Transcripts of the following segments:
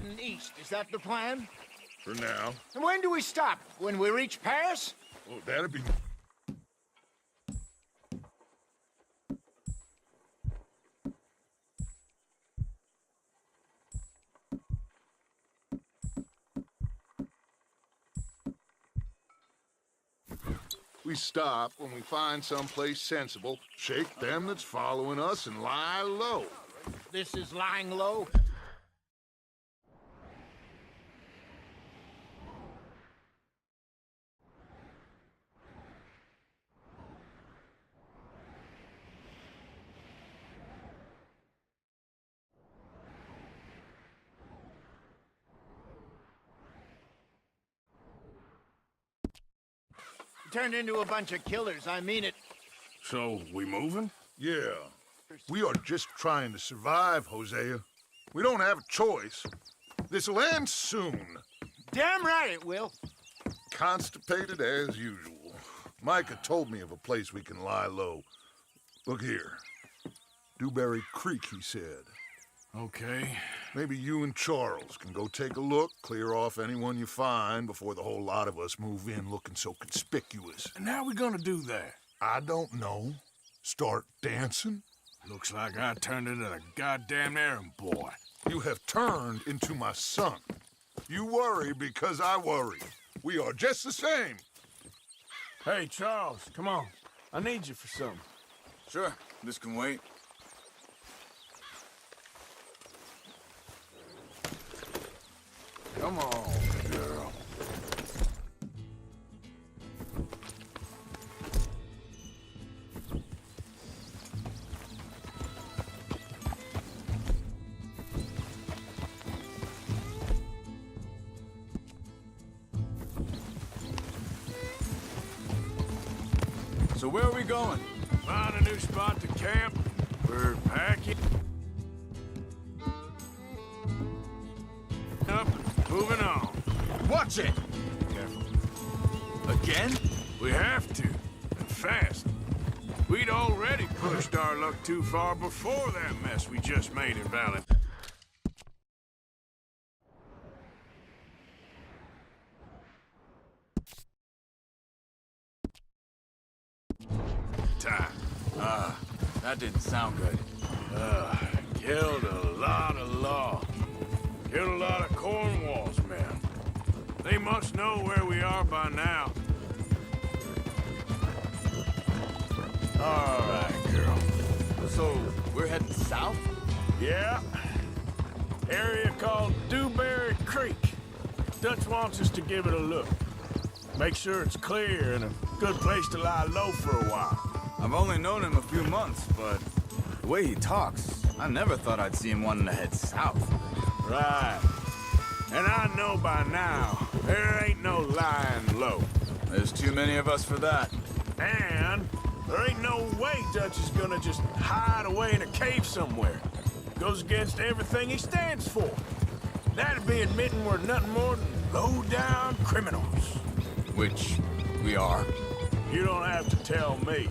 heading east. Is that the plan? For now. And when do we stop? When we reach Paris? Oh, that'd be... We stop when we find someplace sensible, shake them that's following us, and lie low. This is lying low? Turned into a bunch of killers, I mean it. So, we moving? Yeah. We are just trying to survive, Hosea. We don't have a choice. This'll end soon. Damn right it will. Constipated as usual. Micah told me of a place we can lie low. Look here. Dewberry Creek, he said. Okay. Maybe you and Charles can go take a look, clear off anyone you find before the whole lot of us move in looking so conspicuous. And how we gonna do that? I don't know. Start dancing? Looks like I turned into the goddamn errand boy. You have turned into my son. You worry because I worry. We are just the same. Hey, Charles, come on. I need you for something. Sure, this can wait. Come on, girl. So where are we going? Find a new spot to camp. We're packing up and moving on. Watch it! Careful. Again? We have to, and fast. We'd already pushed our luck too far before that mess we just made in Valentine. That didn't sound good. Killed a lot of law. Killed a lot of Cornwall's men. They must know where we are by now. All right, girl. So, we're heading south? Yeah. Area called Dewberry Creek. Dutch wants us to give it a look. Make sure it's clear and a good place to lie low for a while. I've only known him a few months, but the way he talks, I never thought I'd see him wanting to head south. Right. And I know by now, there ain't no lying low. There's too many of us for that. And there ain't no way Dutch is gonna just hide away in a cave somewhere. Goes against everything he stands for. That'd be admitting we're nothing more than low-down criminals. Which we are. You don't have to tell me.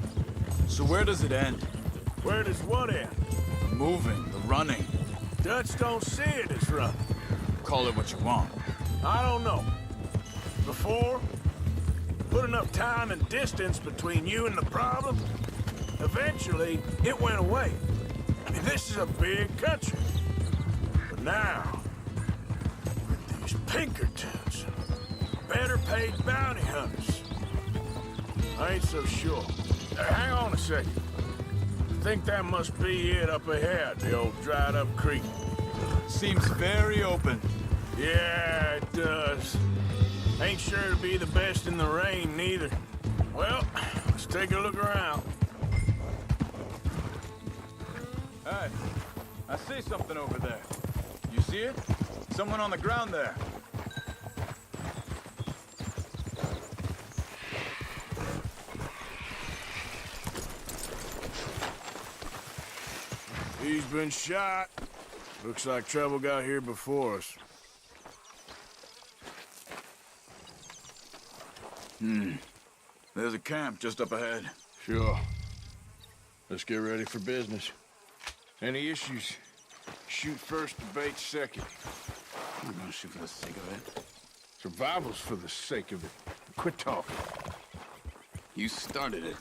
So where does it end? Where does what end? The moving, the running. Dutch don't see it as running. Call it what you want. I don't know. Before, put enough time and distance between you and the problem, eventually it went away. I mean, this is a big country. But now, with these Pinkertons, better paid bounty hunters, I ain't so sure. Hang on a second. I think that must be it up ahead, the old dried-up creek. Seems very open. Yeah, it does. Ain't sure to be the best in the rain, neither. Well, let's take a look around. Hey, I see something over there. You see it? Someone on the ground there. He's been shot. Looks like trouble got here before us. There's a camp just up ahead. Sure. Let's get ready for business. Any issues? Shoot first, debate second. I'm not gonna shoot for the sake of it. Survival's for the sake of it. Quit talking. You started it.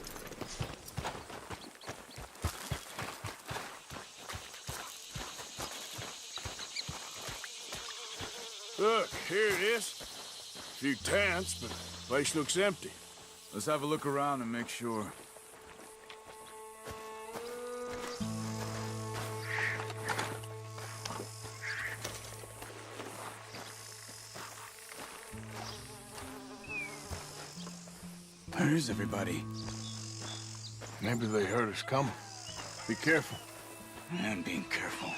Look, here it is. A few tents, but the place looks empty. Let's have a look around and make sure. Where is everybody? Maybe they heard us coming. Be careful. I am being careful.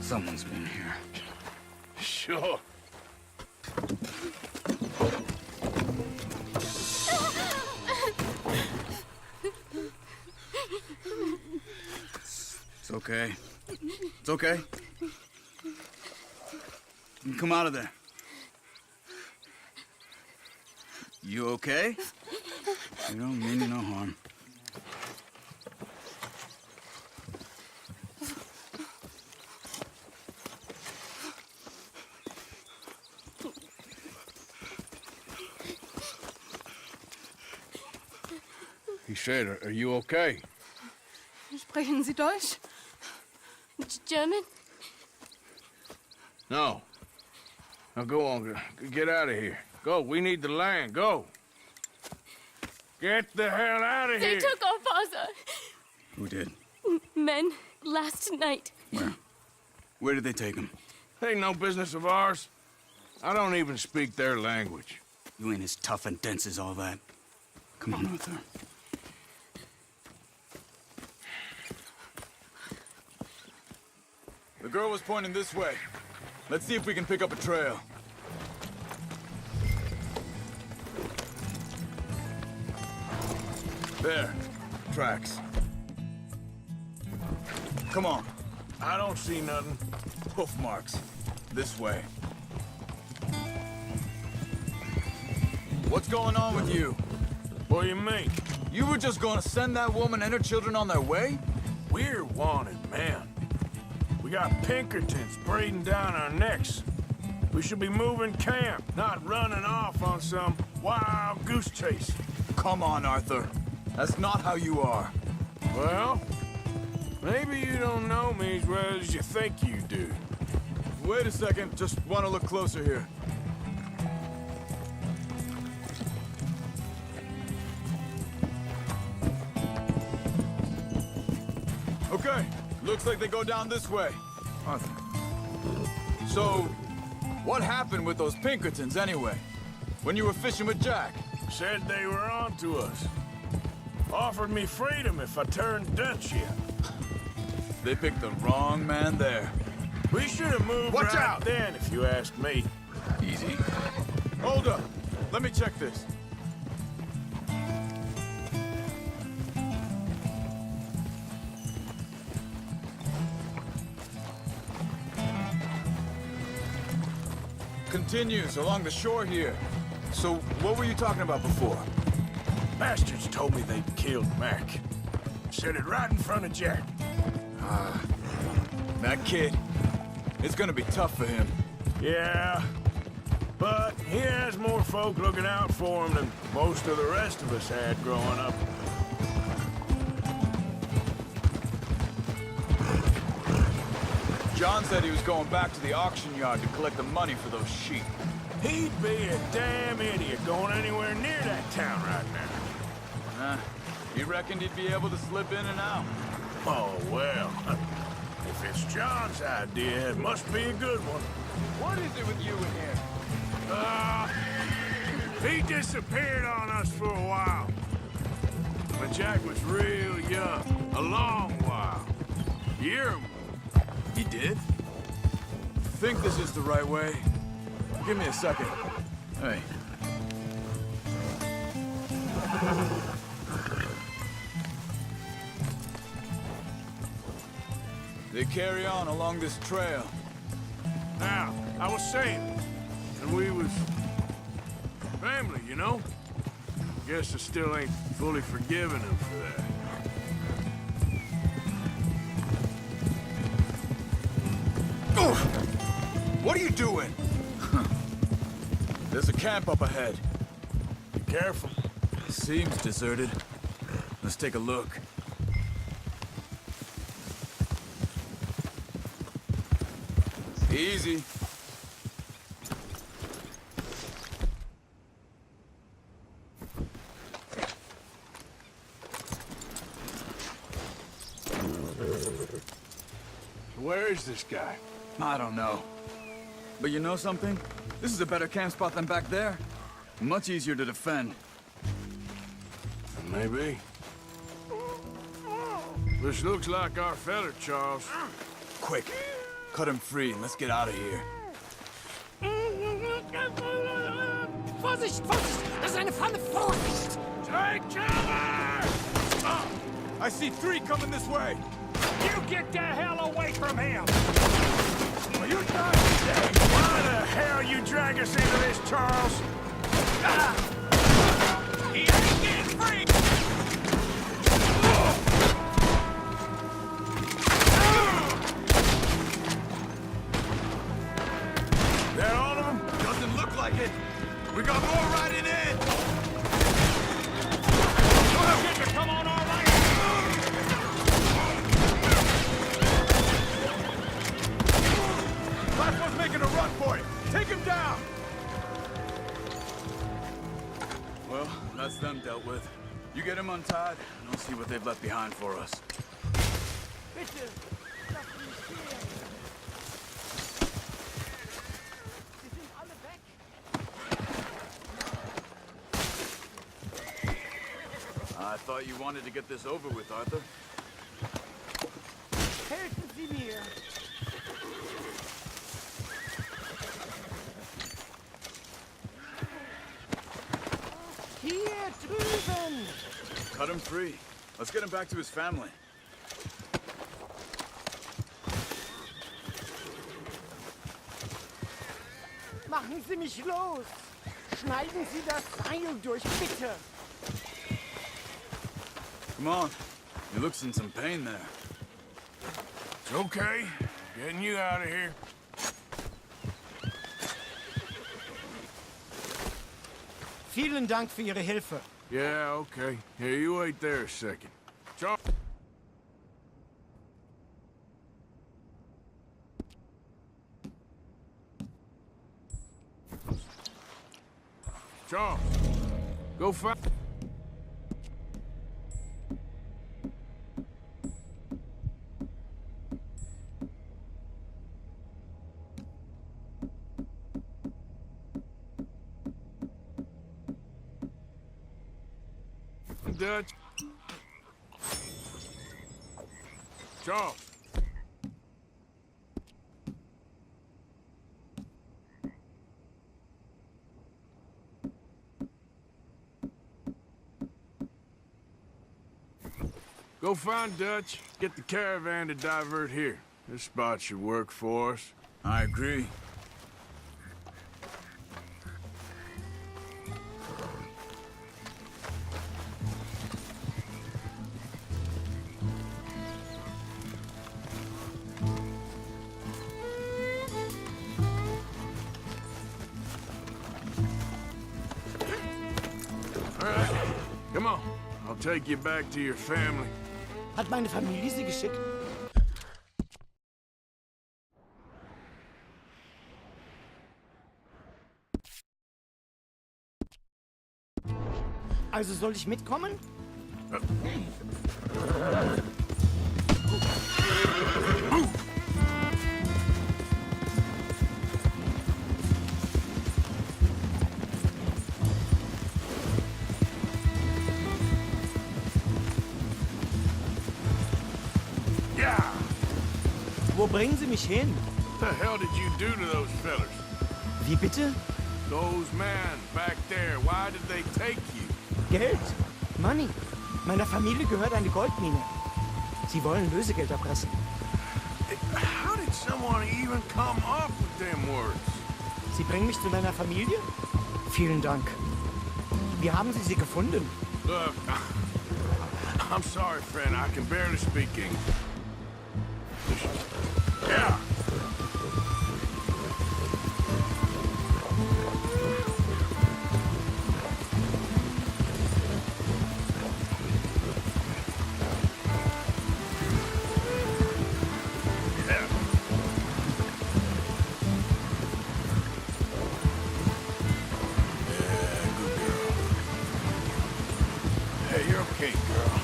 Someone's been here. Sure. It's okay. It's okay. You come out of there. You okay? You don't mean you no harm. He said, are you okay? Sprechen Sie Deutsch? German? No. Now go on, get out of here. Go, we need the land, go. Get the hell out of They here. took our father. Who did? Men, last night. Where? Where did they take him? Ain't no business of ours. I don't even speak their language. You ain't as tough and dense as all that. Come on, Arthur. The girl was pointing this way. Let's see if we can pick up a trail. There. Tracks. Come on. I don't see nothing. Hoof marks. This way. What's going on with you? What do you mean? You were just gonna send that woman and her children on their way? We're wanted, man. We got Pinkertons breathing down our necks. We should be moving camp, not running off on some wild goose chase. Come on, Arthur. That's not how you are. Well, maybe you don't know me as well as you think you do. Wait a second. Just want to look closer here. Okay. Looks like they go down this way. Arthur. So, what happened with those Pinkertons anyway? When you were fishing with Jack? Said they were on to us. Offered me freedom if I turned Dutch yet. They picked the wrong man there. We should have moved Watch right out! then, if you ask me. Easy. Hold up. Let me check this. Continues along the shore here. So, what were you talking about before? Bastards told me they'd killed Mac. Said it right in front of Jack. That kid. It's gonna be tough for him. Yeah, but he has more folk looking out for him than most of the rest of us had growing up. John said he was going back to the auction yard to collect the money for those sheep. He'd be a damn idiot going anywhere near that town right now. He reckoned he'd be able to slip in and out. Oh, well. If it's John's idea, it must be a good one. What is it with you in here? He disappeared on us for a while. When Jack was real young. A long while. Year or more. He did? Think this is the right way? Give me a second. Hey. They carry on along this trail. Now, I was saying, and we was family, you know? Guess I still ain't fully forgiven him for that. What are you doing? There's a camp up ahead. Be careful. Seems deserted. Let's take a look. Easy. Where is this guy? I don't know. But you know something? This is a better camp spot than back there. Much easier to defend. Maybe. This looks like our feller, Charles. Quick, cut him free and let's get out of here. Vorsicht, Vorsicht! Das ist eine Falle! Vorsicht! Take cover! I see 3 coming this way. You get the hell away from him! Are you done? Why the hell you drag us into this, Charles? He ain't getting free! That all of them? Doesn't look like it. We got more riding in. Come on, all right! Last one's making a run for it. Take him down. Well, that's them dealt with. You get him untied, and I'll see what they've left behind for us. Bitte! Lass mich stehen! Sie sind alle weg! I thought you wanted to get this over with, Arthur. Helfen Sie mir! Hier drüben! Cut him free. Let's get him back to his family. Machen Sie mich los! Schneiden Sie das Seil durch, bitte! Come on. He looks in some pain there. It's okay. Getting you out of here. Vielen Dank für Ihre Hilfe. Yeah, okay. Here, you wait there a second. Charles. Charles, go find... Dutch. Charles. Go find Dutch. Get the caravan to divert here. This spot should work for us. I agree. All right, come on. I'll take you back to your family. Hat meine Familie Sie geschickt? Also soll ich mitkommen? Yeah! Wo bringen Sie mich hin? What the hell did you do to those fellers? Wie bitte? Those men back there, why did they take you? Geld. Money. Meiner Familie gehört eine Goldmine. Sie wollen Lösegeld erpressen. someone even come up with them words? Sie bringen mich zu deiner Familie? Vielen Dank. Wie haben Sie sie gefunden? Look, I'm sorry, friend. I can barely speak English. Yeah. You're okay, girl.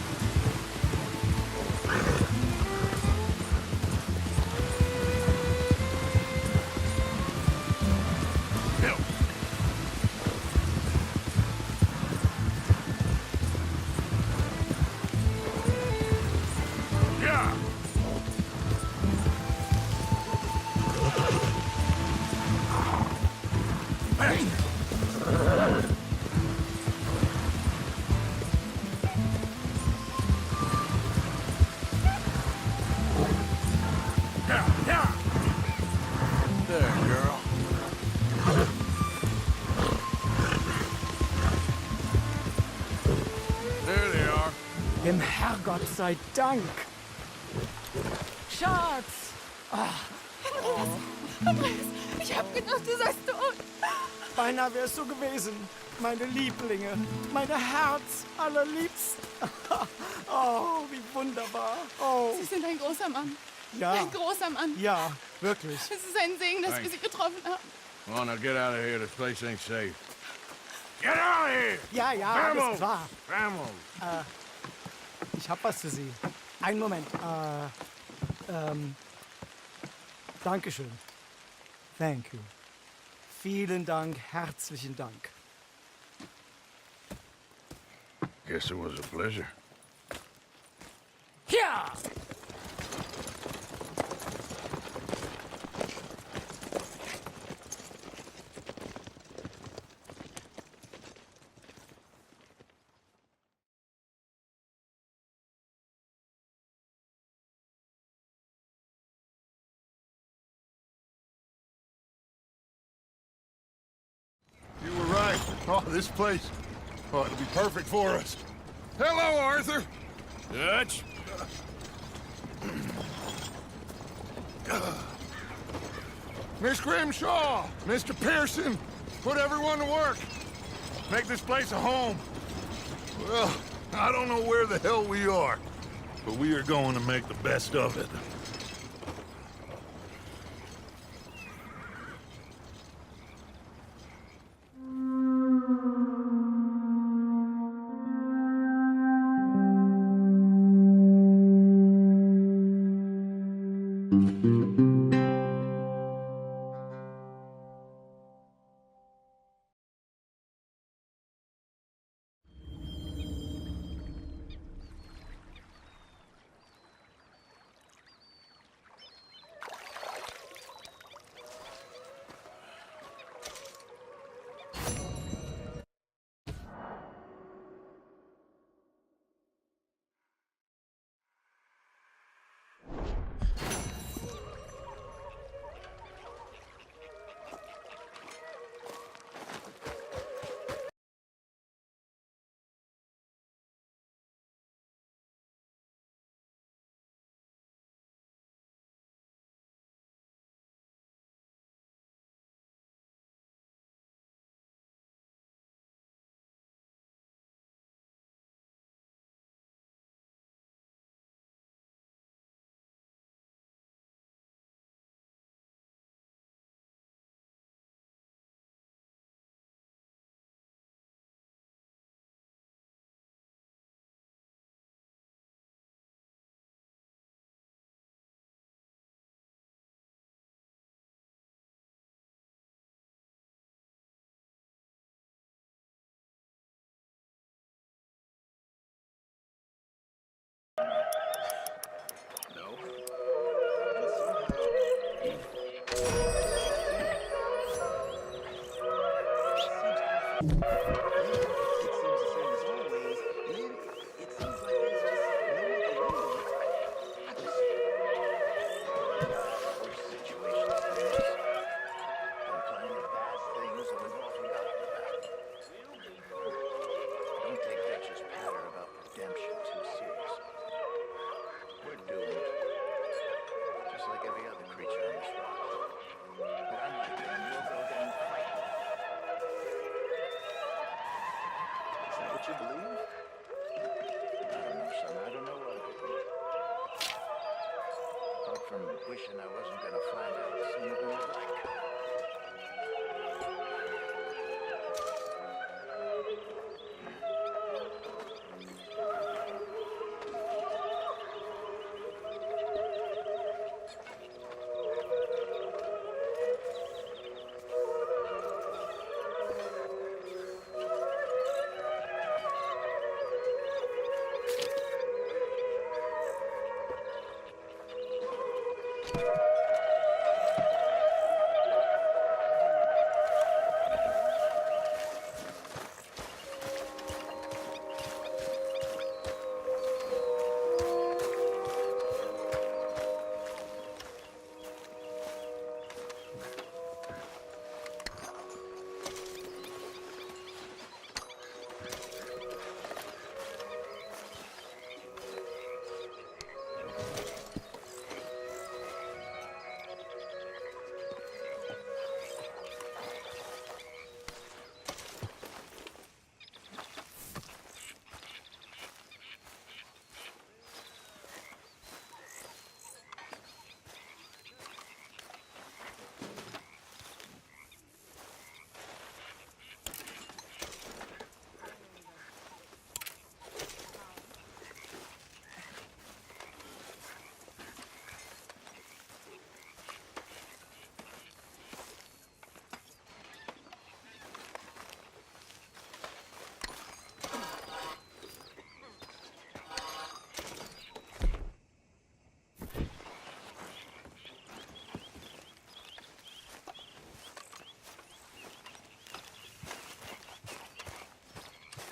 Bill. Yeah. Hey. Yeah. There, girl. There they are. Dem Herrgott sei Dank. Schatz! Andreas, ich hab gedacht, du seist tot. Beinahe wärst du gewesen. Meine Lieblinge. Meine Herz allerliebst. Oh, wie wunderbar. Oh, Sie sind ein großer Mann. ja. Ein großer Mann. Ja, wirklich. Es ist ein Segen, dass wir Sie getroffen haben. Come on, now get out of here. This place ain't safe. Get out of here! Ja, ja, alles klar. Vamos! Ich hab was für Sie. Einen Moment. Dankeschön. Thank you. Vielen Dank, herzlichen Dank. Guess it was a pleasure. Ja! You were right. Oh, this place. Oh, it'll be perfect for us. Hello, Arthur. Dutch? Miss Grimshaw, Mr. Pearson, put everyone to work. Make this place a home. Well, I don't know where the hell we are, but we are going to make the best of it. from wishing I wasn't gonna find out sooner than I'd like.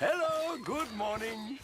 Hello, good morning.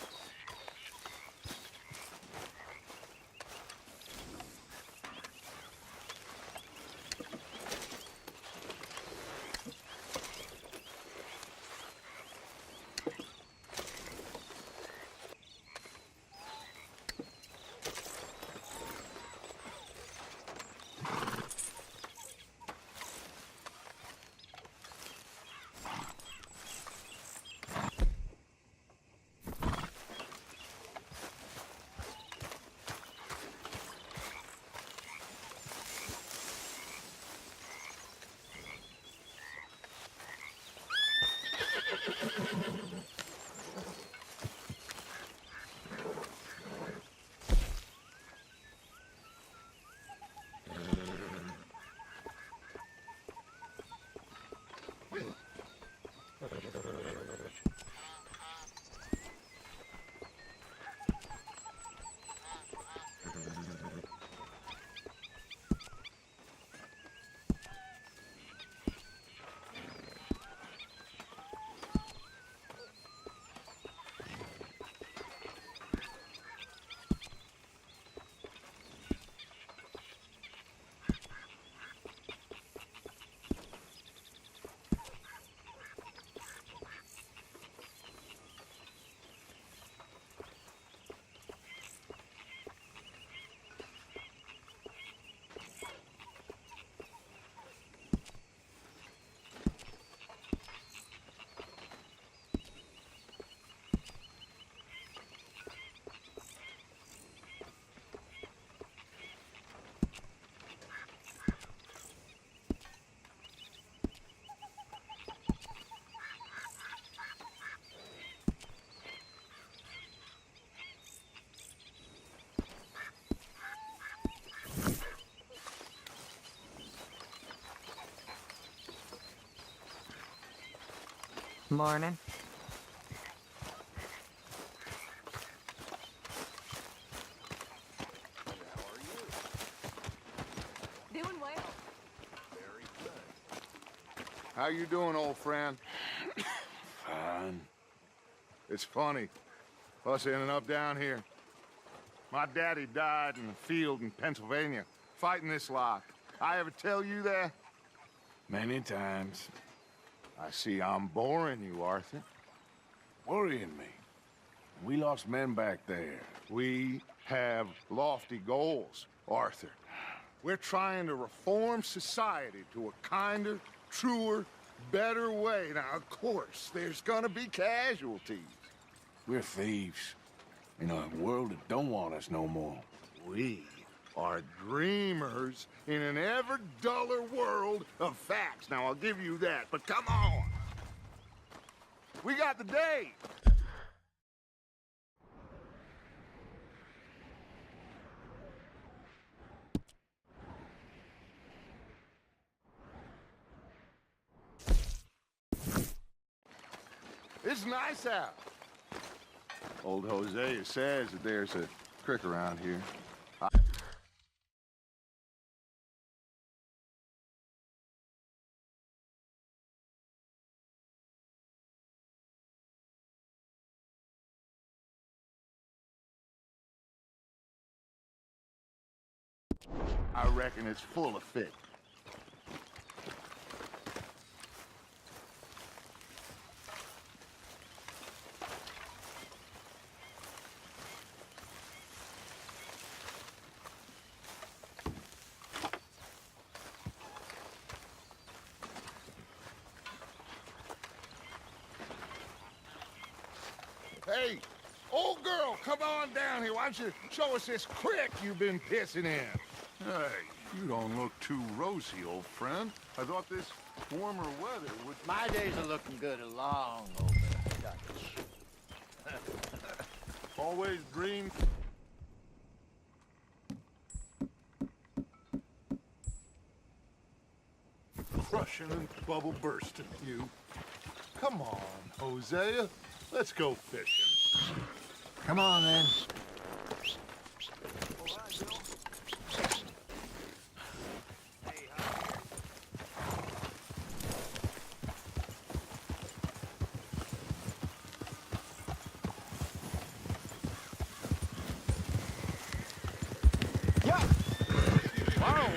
Morning. Doing well. How you doing, old friend? Fine. It's funny, us ending up down here. My daddy died in the field in Pennsylvania, fighting this lot. I ever tell you that? Many times. I see I'm boring you, Arthur. Worrying me. We lost men back there. We have lofty goals, Arthur. We're trying to reform society to a kinder, truer, better way. Now, of course, there's gonna be casualties. We're thieves. In a world that don't want us no more. We are dreamers in an ever duller world of facts. Now, I'll give you that, but come on. We got the day. It's nice out. Old Hosea says that there's a creek around here. I reckon it's full of fish. Hey, old girl, come on down here. Why don't you show us this creek you've been pissing in? Hey, you don't look too rosy, old friend. I thought this warmer weather would... My days are looking good along over Dutch. Always green. Crushing and bubble bursting, you. Come on, Hosea. Let's go fishing. Come on, then. Yeah. Wow.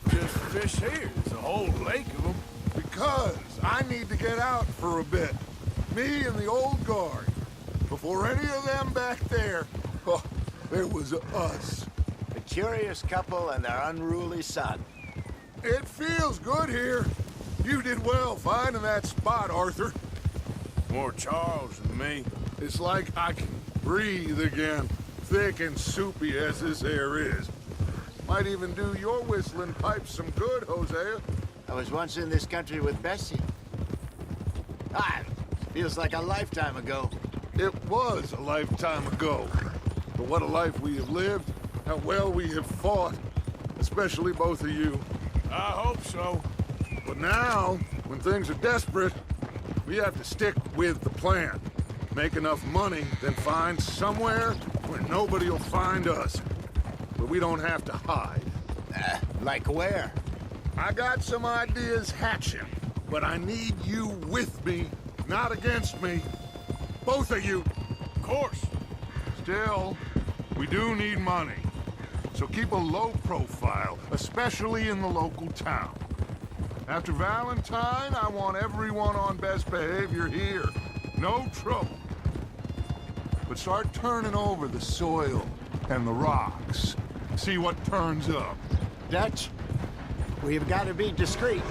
Just fish here. There's a whole lake of them. Because I need to get out for a bit. Me and the old guard. Before any of them back there, oh, there was us. A curious couple and their unruly son. It feels good here. You did well finding that spot, Arthur. More Charles than me. It's like I can breathe again, thick and soupy as this air is. Might even do your whistling pipes some good, Hosea. I was once in this country with Bessie. Ah, feels like a lifetime ago. It was a lifetime ago. But what a life we have lived, how well we have fought, especially both of you. I hope so. But now, when things are desperate, we have to stick with the plan. Make enough money, then find somewhere where nobody will find us. But we don't have to hide. Like where? I got some ideas hatching, but I need you with me, not against me. Both of you. Of course. Still, we do need money. So keep a low profile, especially in the local town. After Valentine, I want everyone on best behavior here. No trouble. But start turning over the soil and the rocks. See what turns up. Dutch, we've got to be discreet.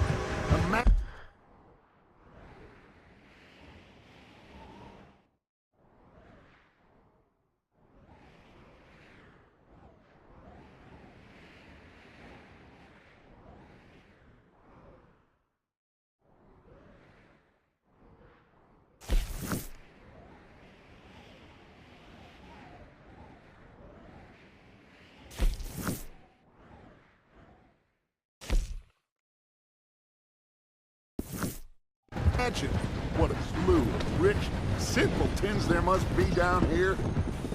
Imagine what a slew of rich simpletons there must be down here.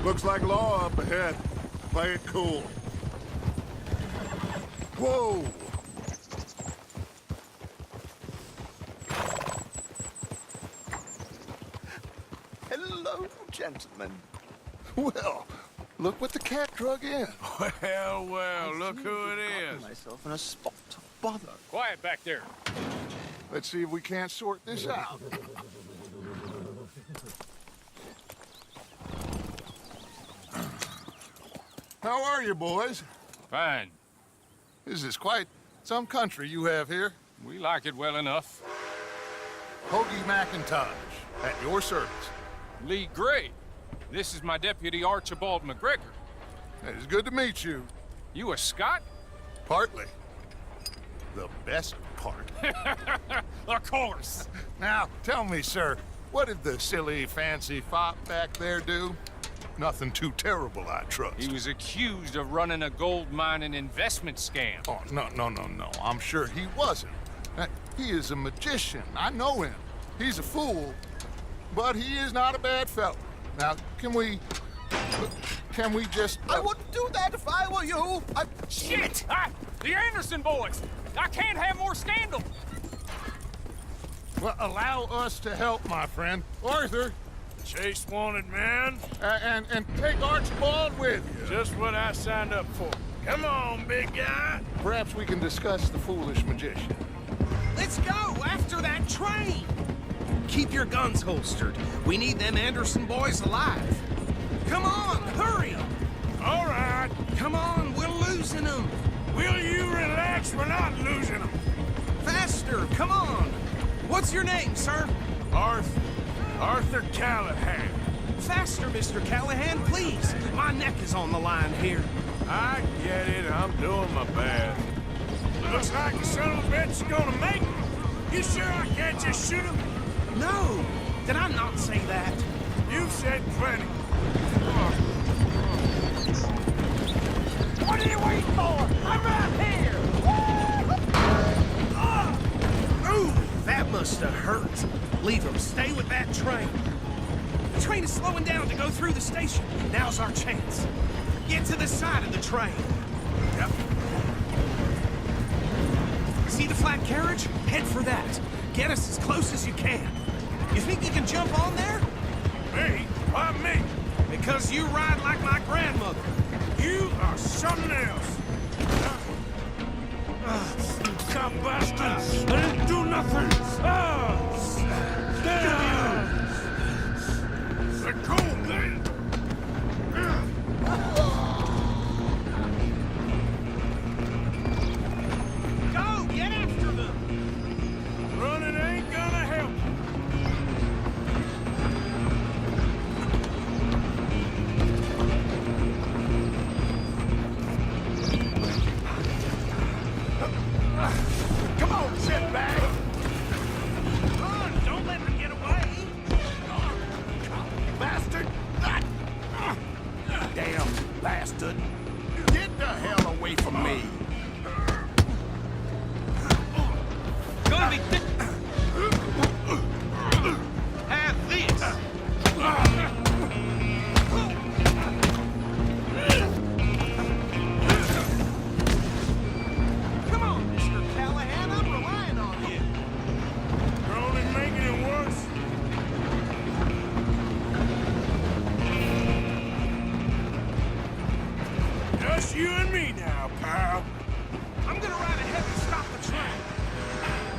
Looks like law up ahead. Play it cool. Whoa! Hello, gentlemen. Well, look what the cat drug in. Well, well, look who it is. Myself in a spot to bother. Quiet back there. Let's see if we can't sort this out. How are you, boys? Fine. This is quite some country you have here. We like it well enough. Hoagie McIntosh, at your service. Lee Gray. This is my deputy Archibald McGregor. It's good to meet you. You a Scot? Partly. The best part. Of course. Now, tell me, sir, what did the silly, fancy fop back there do? Nothing too terrible, I trust. He was accused of running a gold mining investment scam. Oh, no. I'm sure he wasn't. He is a magician. I know him. He's a fool, but he is not a bad fellow. Now, can we just... I wouldn't do that if I were you. Shit! The Anderson boys! I can't have more scandal! Well, allow us to help, my friend. Arthur, Chase wanted man. and take Archibald with you. Just what I signed up for. Come on, big guy. Perhaps we can discuss the foolish magician. Let's go after that train. Keep your guns holstered. We need them Anderson boys alive. Come on, hurry. All right. Come on, we're losing them. Will you relax? We're not losing them. Faster, come on. What's your name, sir? Arthur Callahan. Faster, Mr. Callahan, please. My neck is on the line here. I get it. I'm doing my best. Looks like the son of a bitch is gonna make it. You sure I can't just shoot him? No, did I not say that? You've said plenty. What are you waiting for? I'm right here! Ooh, that must have hurt. Leave him. Stay with that train. The train is slowing down to go through the station. Now's our chance. Get to the side of the train. Yep. See the flat carriage? Head for that. Get us as close as you can. You think you can jump on there? Me? Why me? Because you ride like my grandmother. You are something else. You cop bastard! I didn't do nothing! Let go, man! Go! Get after them! Running ain't gonna help. Come on, sit back! Run! Don't let them get away! Bastard! Damn bastard! Get the hell away from me! Gonna be have this! Come on, Mr. Callahan, I'm relying on you. You're only making it worse. Just you and me now, pal. I'm gonna ride ahead and stop the train.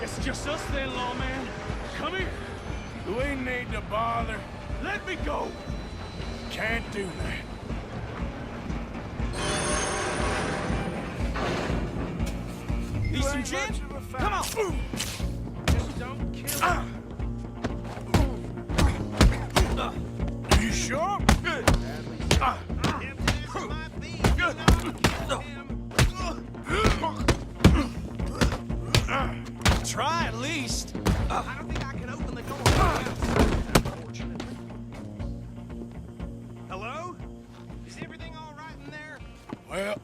It's just us then, lawman. Come here. We need to bother. Let me go. Can't do that. Need some gin? Come on! Just don't kill him. You sure? Try at least. I don't think I can open the door. Unfortunately. Hello? Is everything all right in there? Well,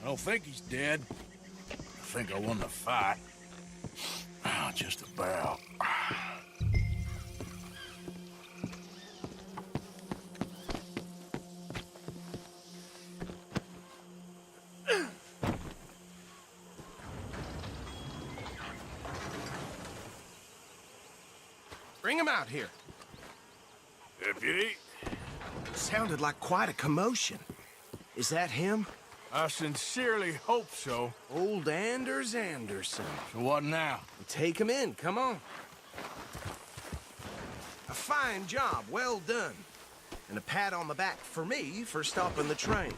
I don't think he's dead. I think I won the fight. Just about. Bring him out here. Deputy, Sounded like quite a commotion. Is that him? I sincerely hope so. Old Anders Anderson. So what now? Take him in, come on. A fine job, well done. And a pat on the back for me for stopping the train.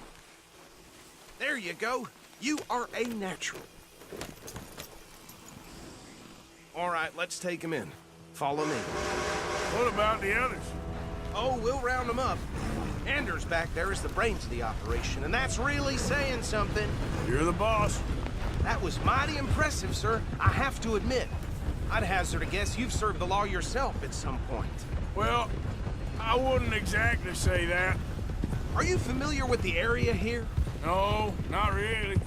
There you go. You are a natural. All right, let's take him in. Follow me. What about the others? Oh, we'll round them up. Anders back there is the brains of the operation, and that's really saying something. You're the boss. That was mighty impressive, sir. I have to admit. I'd hazard a guess you've served the law yourself at some point. Well, I wouldn't exactly say that. Are you familiar with the area here? No, not really.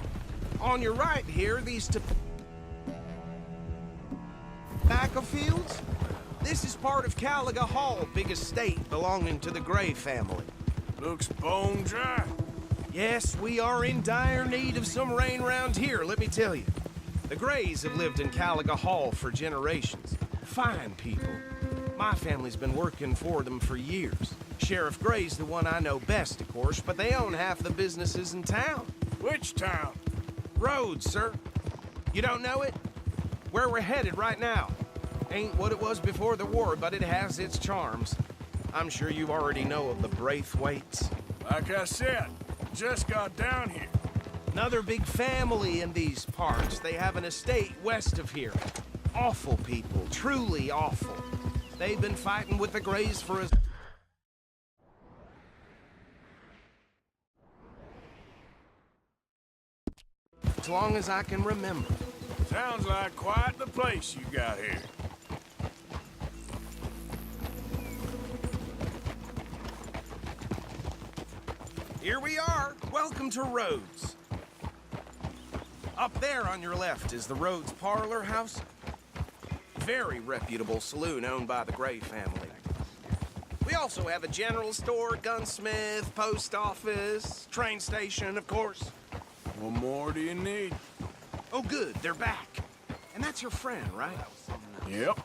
On your right here, these tobacco fields? This is part of Caliga Hall, big estate belonging to the Gray family. Looks bone dry. Yes, we are in dire need of some rain round here, let me tell you. The Grays have lived in Caliga Hall for generations. Fine people. My family's been working for them for years. Sheriff Gray's the one I know best, of course, but they own half the businesses in town. Which town? Rhodes, sir. You don't know it? Where we're headed right now. Ain't what it was before the war, but it has its charms. I'm sure you already know of the Braithwaites. Like I said, just got down here. Another big family in these parts. They have an estate west of here. Awful people, truly awful. They've been fighting with the Grays for as long as I can remember. Sounds like quite the place you got here. Here we are. Welcome to Rhodes. Up there on your left is the Rhodes Parlor House. Very reputable saloon owned by the Gray family. We also have a general store, gunsmith, post office, train station, of course. What more do you need? Oh, good, they're back. And that's your friend, right? Yep.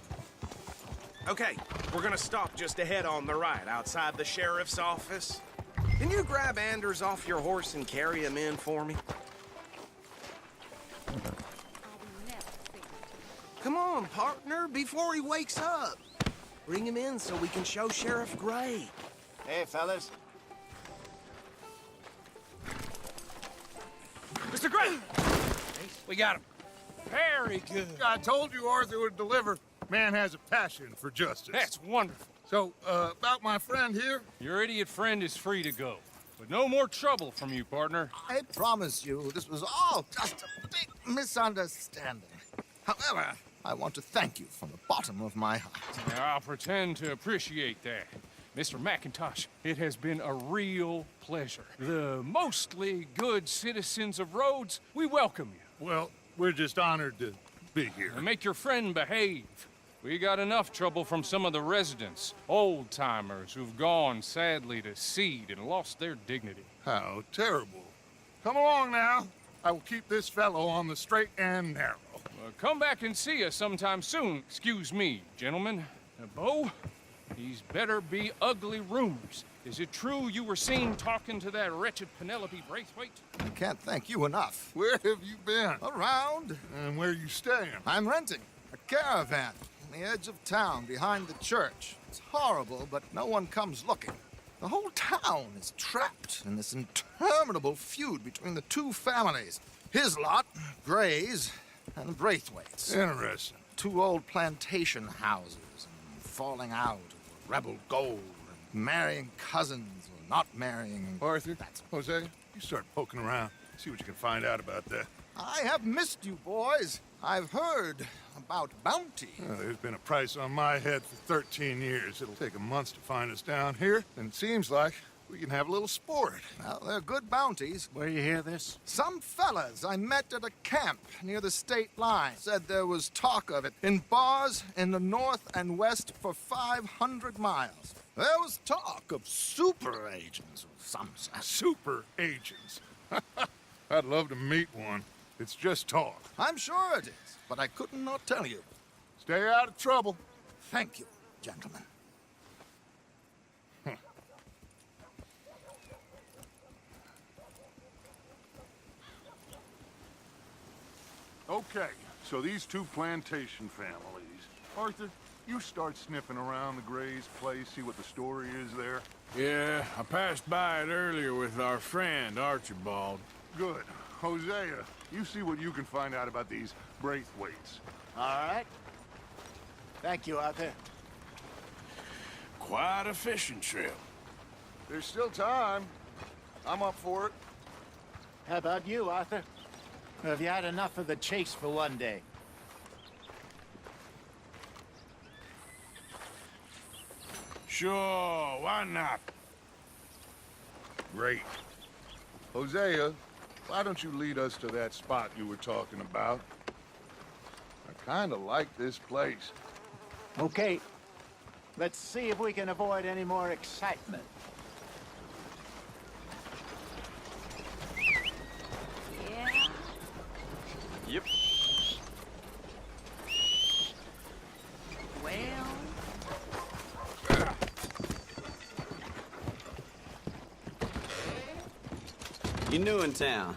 Okay, we're gonna stop just ahead on the right, outside the sheriff's office. Can you grab Anders off your horse and carry him in for me? Come on, partner, before he wakes up. Bring him in so we can show Sheriff Gray. Hey, fellas. Mr. Gray! We got him. Very good. I told you Arthur would deliver. Man has a passion for justice. That's wonderful. So, about my friend here? Your idiot friend is free to go. But no more trouble from you, partner. I promise you, this was all just a big misunderstanding. However, I want to thank you from the bottom of my heart. I'll pretend to appreciate that. Mr. McIntosh, it has been a real pleasure. The mostly good citizens of Rhodes, we welcome you. Well, we're just honored to be here. And make your friend behave. We got enough trouble from some of the residents, old-timers who've gone, sadly, to seed and lost their dignity. How terrible. Come along now. I will keep this fellow on the straight and narrow. Come back and see us sometime soon. Excuse me, gentlemen. Bo, these better be ugly rumors. Is it true you were seen talking to that wretched Penelope Braithwaite? I can't thank you enough. Where have you been? Around, And where are you staying? I'm renting a caravan on the edge of town behind the church. It's horrible, but no one comes looking. The whole town is trapped in this interminable feud between the two families. His lot, Gray's, and the Braithwaites. Interesting. Two old plantation houses, and falling out over rebel gold, and marrying cousins or not marrying. Arthur, Jose, you start poking around. See what you can find out about that. I have missed you, boys. I've heard about bounty. Well, there's been a price on my head for 13 years. It'll take a month to find us down here, and it seems like we can have a little sport. Well, they're good bounties. Where you hear this? Some fellas I met at a camp near the state line said there was talk of it in bars in the north and west for 500 miles. There was talk of super agents of some sort. Super agents. I'd love to meet one. It's just talk. I'm sure it is, but I could not tell you. Stay out of trouble. Thank you, gentlemen. Okay, so these two plantation families. Arthur, you start sniffing around the Gray's place, see what the story is there. Yeah, I passed by it earlier with our friend, Archibald. Thank you, Arthur. Quite a fishing trip. There's still time. I'm up for it. How about you, Arthur? Or have you had enough of the chase for one day? Sure, why not? Great. Hosea, why don't you lead us to that spot you were talking about? I kind of like this place. Okay. Let's see if we can avoid any more excitement. Yep. Well, You new in town,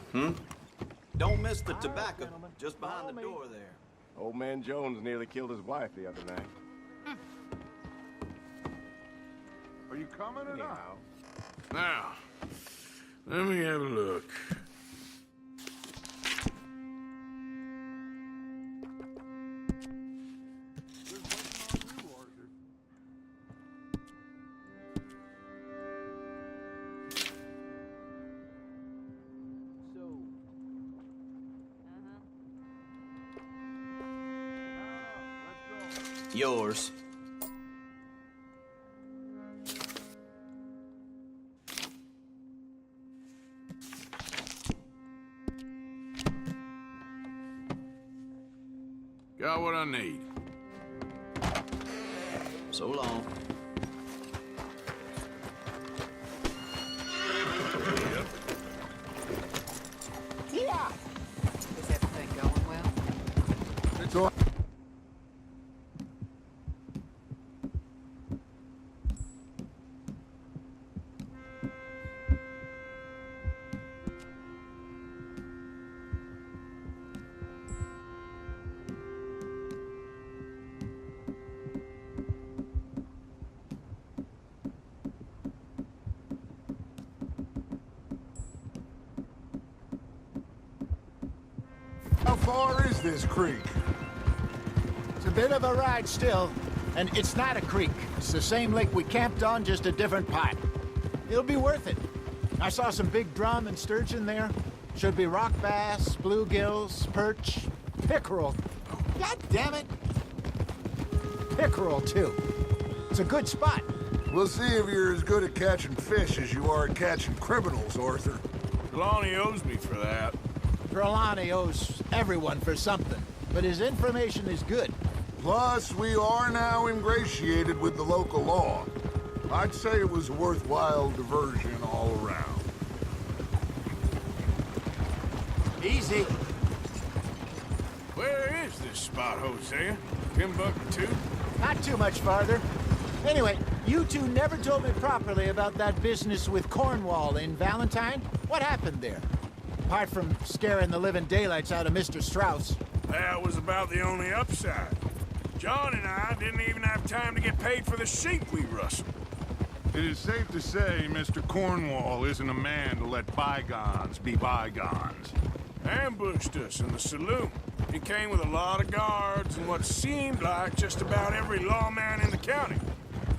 Don't miss the tobacco just behind the door there. Old man Jones nearly killed his wife the other night. Are you coming or not? Now, let me have a look. Yours. Got what I need. So long. Yeah! is everything going well? It's all... How far is this creek? It's a bit of a ride still, and it's not a creek. It's the same lake we camped on, just a different part. It'll be worth it. I saw some big drum and sturgeon there. Should be rock bass, bluegills, perch, pickerel. God damn it! Pickerel, too. It's a good spot. We'll see if you're as good at catching fish as you are at catching criminals, Arthur. Lonnie owes me for that. Trelawney owes everyone for something, but his information is good. Plus, we are now ingratiated with the local law. I'd say it was a worthwhile diversion all around. Easy. Where is this spot, Hosea? Timbuktu? Not too much farther. Anyway, you two never told me properly about that business with Cornwall in Valentine. What happened there? Apart from scaring the living daylights out of Mr. Strauss. That was about the only upside. John and I didn't even have time to get paid for the sheep we rustled. It is safe to say Mr. Cornwall isn't a man to let bygones be bygones. Ambushed us in the saloon. He came with a lot of guards and what seemed like just about every lawman in the county.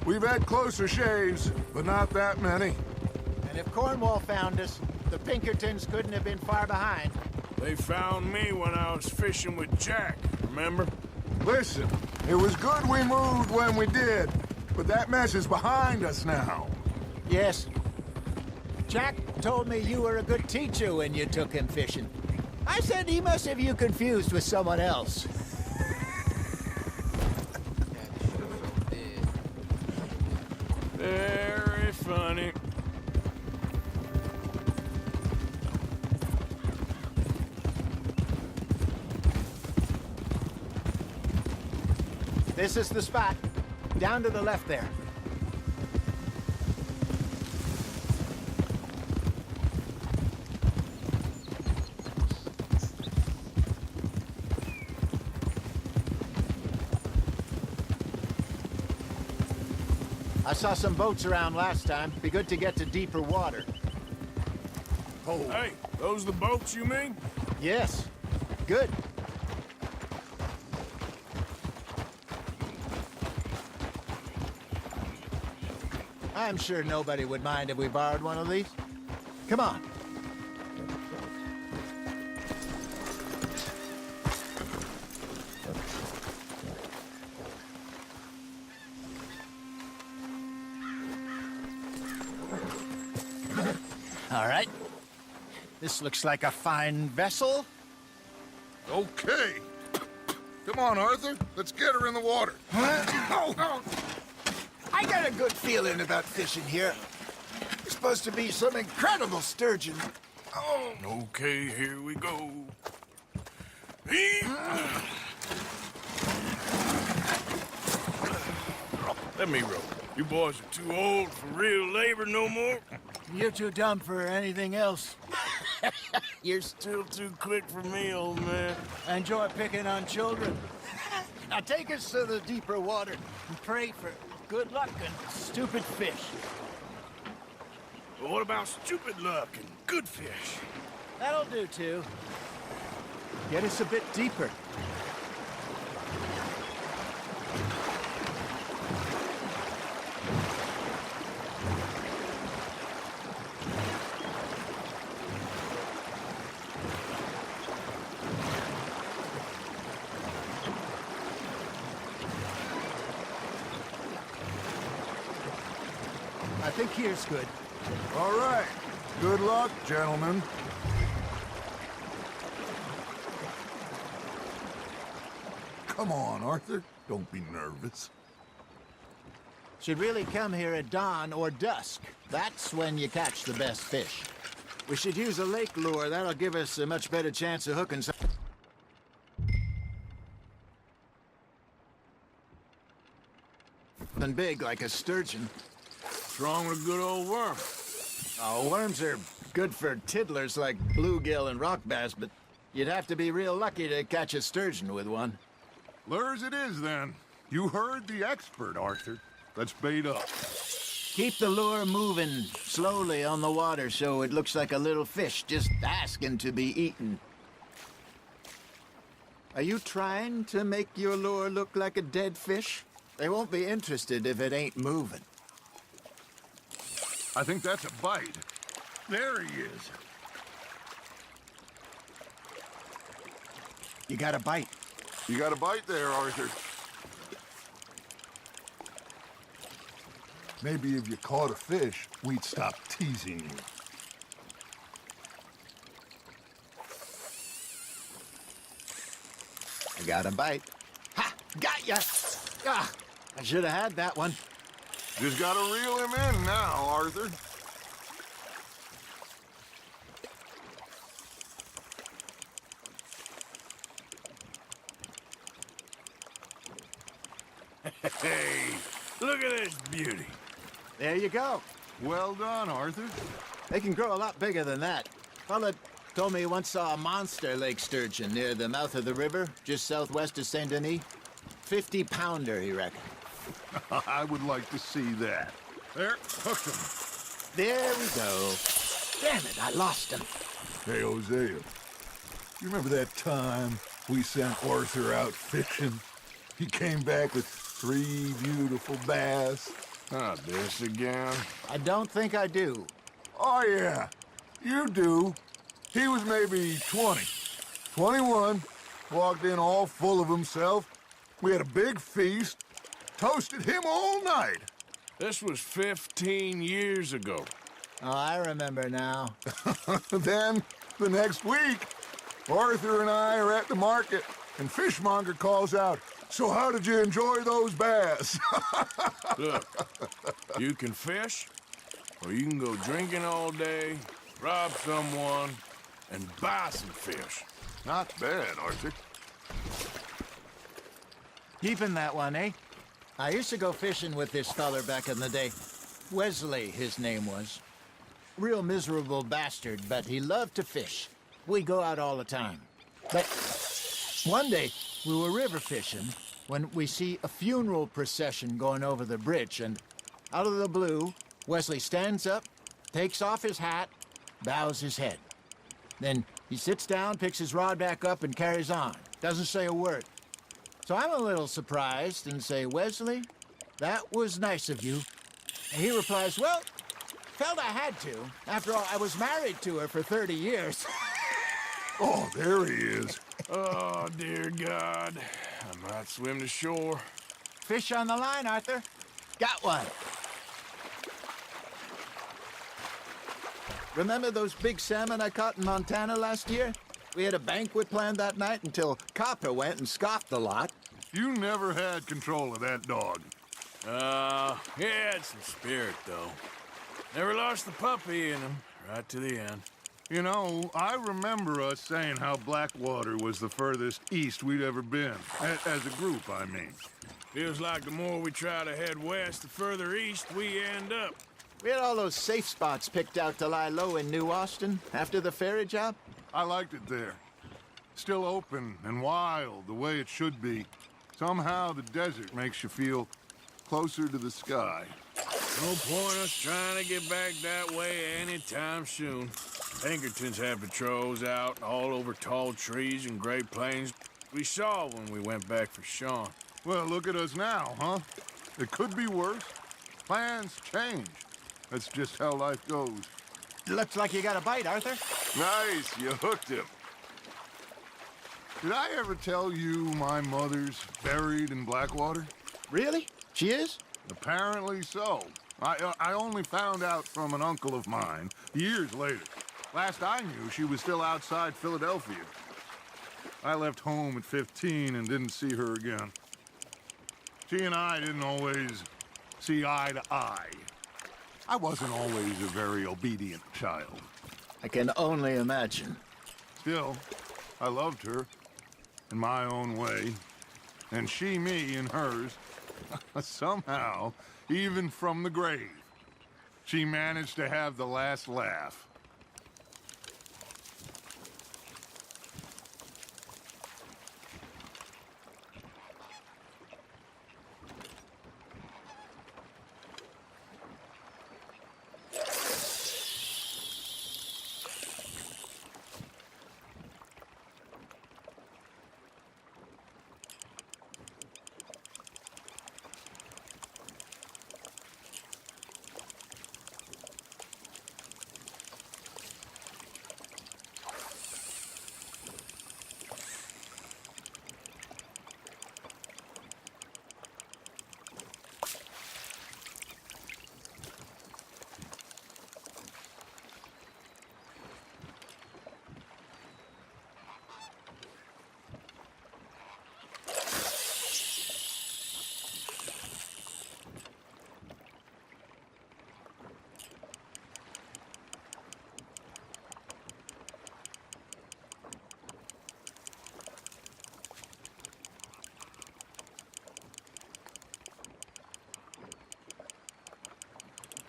We've had closer shaves, but not that many. And if Cornwall found us, the Pinkertons couldn't have been far behind. They found me when I was fishing with Jack, remember? Listen, it was good we moved when we did, but that mess is behind us now. Yes. Jack told me you were a good teacher when you took him fishing. I said he must have you confused with someone else. Very funny. This is the spot. Down to the left there. I saw some boats around last time. Be good to get to deeper water. Oh, Hey, those the boats you mean? Yes. Good. I'm sure nobody would mind if we borrowed one of these. Come on. All right. This looks like a fine vessel. Okay. Come on, Arthur. Let's get her in the water. I got a good feeling about fishing here. It's supposed to be some incredible sturgeon. Oh, okay, here we go. Let me row. You boys are too old for real labor no more. You're too dumb for anything else. You're still too quick for me, old man. I enjoy picking on children. Now take us to the deeper water and pray for good luck and stupid fish. But what about stupid luck and good fish? That'll do, too. Get us a bit deeper. I think here's good. All right. Good luck, gentlemen. Come on, Arthur. Don't be nervous. Should really come here at dawn or dusk. That's when you catch the best fish. We should use a lake lure. That'll give us a much better chance of hooking something big like a sturgeon. What's wrong with a good old worm? Oh, worms are good for tiddlers like bluegill and rock bass, but you'd have to be real lucky to catch a sturgeon with one. Lures it is, then. You heard the expert, Arthur. Let's bait up. Keep the lure moving slowly on the water so it looks like a little fish just asking to be eaten. Are you trying to make your lure look like a dead fish? They won't be interested if it ain't moving. I think that's a bite. There he is. You got a bite. You got a bite there, Arthur. Maybe if you caught a fish, we'd stop teasing you. I got a bite. Ha! Got ya! Ah! I should have had that one. Just gotta reel him in now, Arthur. Hey, look at this beauty. There you go. Well done, Arthur. They can grow a lot bigger than that. Fella told me he once saw a monster lake sturgeon near the mouth of the river, just southwest of Saint Denis. 50-pounder, he reckoned. I would like to see that. There, hooked him. There we go. Damn it, I lost him. Hey, Hosea, you remember that time we sent Arthur out fishing? He came back with 3 beautiful bass. Not this again. I don't think I do. Oh, yeah, you do. He was maybe 20, 21, walked in all full of himself. We had a big feast, toasted him all night. This was 15 years ago. Oh, I remember now. Then, the next week, Arthur and I are at the market, and Fishmonger calls out, "So how did you enjoy those bass?" Look, you can fish, or you can go drinking all day, rob someone, and buy some fish. Not bad, Arthur. Keeping that one, eh? I used to go fishing with this feller back in the day. Wesley, his name was. Real miserable bastard, but he loved to fish. We go out all the time. But one day, we were river fishing when we see a funeral procession going over the bridge, and out of the blue, Wesley stands up, takes off his hat, bows his head. Then he sits down, picks his rod back up, and carries on. Doesn't say a word. So I'm a little surprised and say, "Wesley, that was nice of you, And he replies, well, felt I had to. After all, I was married to her for 30 years. Oh, there he is. Oh, dear God. I might swim to shore. Fish on the line, Arthur. Got one. Remember those big salmon I caught in Montana last year? We had a banquet planned that night until Copper went and scoffed the lot. You never had control of that dog. He had some spirit, though. Never lost the puppy in him, right to the end. You know, I remember us saying how Blackwater was the furthest east we'd ever been. As a group, I mean. Feels like the more we try to head west, the further east we end up. We had all those safe spots picked out to lie low in New Austin after the ferry job. I liked it there. Still open and wild, the way it should be. Somehow the desert makes you feel closer to the sky. No point us trying to get back that way anytime soon. Pinkertons have patrols out all over tall trees and Great Plains. We saw when we went back for Sean. Well, look at us now, huh? It could be worse. Plans change. That's just how life goes. Looks like you got a bite, Arthur. Nice, you hooked him. Did I ever tell you my mother's buried in Blackwater? Really? She is? Apparently so. I only found out from an uncle of mine years later. Last I knew, she was still outside Philadelphia. I left home at 15 and didn't see her again. She and I didn't always see eye to eye. I wasn't always a very obedient child. I can only imagine. Still, I loved her in my own way, and she me in hers. Somehow, even from the grave, she managed to have the last laugh.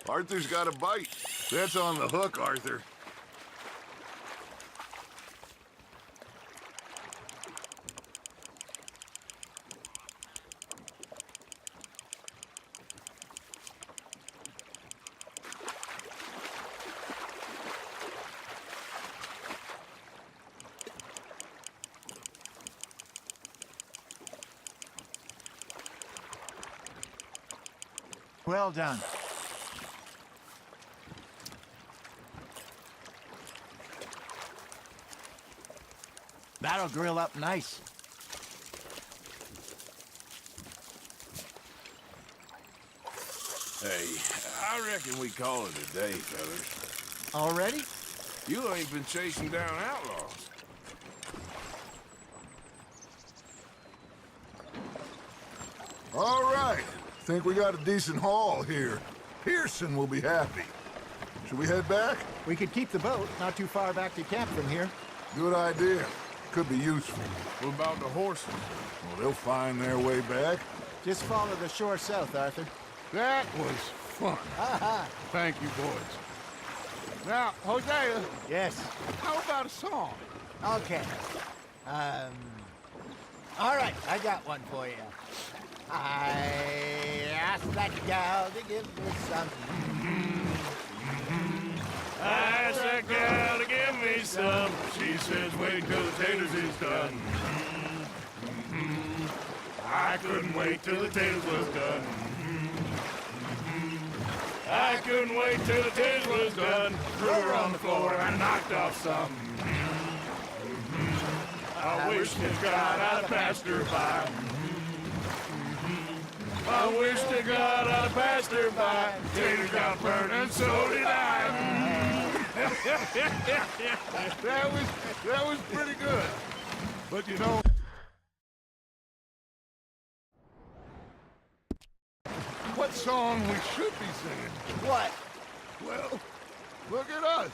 Arthur's got a bite. That's on the hook, Arthur. Well done. That'll grill up nice. Hey, I reckon we call it a day, fellas. Already? You ain't been chasing down outlaws. All right. Think we got a decent haul here. Pearson will be happy. Should we head back? We could keep the boat not too far back to camp from here. Good idea. Could be useful. What about the horses? Well, they'll find their way back. Just follow the shore south, Arthur. That was fun. Thank you, boys. Now, Hosea, Yes. how about a song? Okay. All right, I got one for you. I asked that gal to give me some. I asked that gal to give me some. She says, wait till the taters is done. I couldn't wait till the taters was done. I couldn't wait till the taste was done. Threw her on the floor and knocked off some. I wish to God I'd passed her by. I wish to God I'd passed her by. Tater got burned and so did I. That was pretty good. But you know, what song we should be singing? What? Well, look at us.